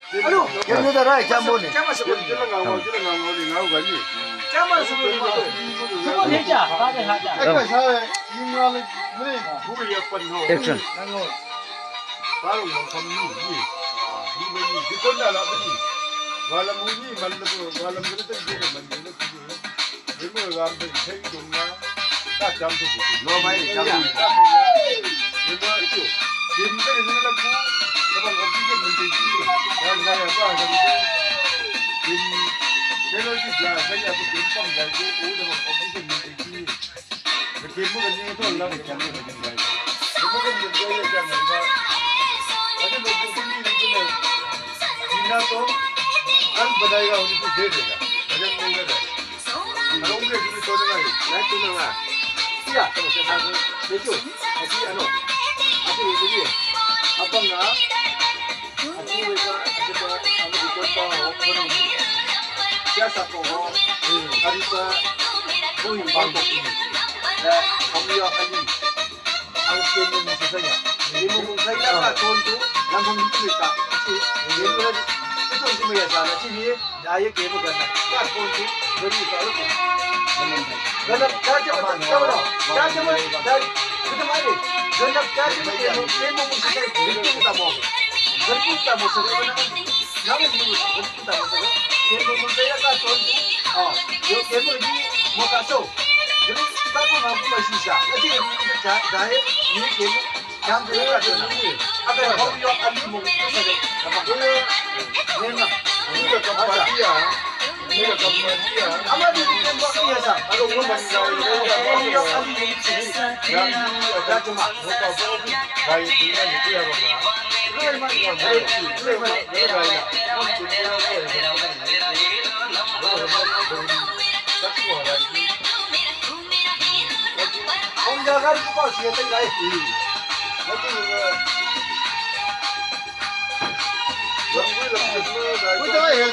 Alo, yang itu dah jambu ni. Jangan sebut jangan ngau ni ngau gaji. Jangan sebut itu. Semua dia tak ada hak. Ekor saya ingat ni bukan yang penuh. Action. Ngau. Baru yang kami ni. Ni di kota lah ni. Walau muni malu walau muni tu dia malu tu. Ini orang tu cek dongna. Tak jam tu. Lo mai jambu. Ini itu. Kita ini lagu. Kalau kopi ke menteri. Kalau saya apa jadi. Ini kalau tu jah saya tu kempang lagi. Oh, kopi ke menteri. Kemu kan ni tu Allah macam ni macam ni. Kemu kan dia macam mana? Ada beberapa ni ni. Ina tu kan bedaya orang itu beda. Macam ni ada. Kalau mungkin kita tahu dengan ni. Nanti tu lah. Iya, kalau saya tahu. Betul. Tapi ano? Apa ini? Apa enggak? Apa ini? Kita ambil contoh orang. Siapa kau? Hari tu, kau yang bangkok ini. Kami akan ini. Ang kemo mo sa saya. Kemo mo sa iya ka tonto, lang kung hindi ka. Kasi kemo na ito si Maya sana. Sini daya kemo ka na. Ka tonto, gani ka ulit. Ganap kaje mo tawlo. Kaje mo dai. Ito mali. Ganap kaje mo kemo mo sa saya. Dito ta mo. Dito ta mo sa saya naman. Naman mo dito ta mo sa saya. Kemo mo sa iya ka tonto. Yo kemo di mo kaso. Jadi kita pun mampu masih sah. Nanti kita dah ini kemu yang kita ada ni. Agar kau yang kami mungkin saja. Apa ini? Ini kepastian. Ini kepastian. Apa dia kepastian sah? Kalau orang menjauh ini, yang kami mungkin dan ada cuma kita pun baik dengan itu ya bang. Memang baik. Om jaga di pas ya tadi guys. Nanti Udah ya,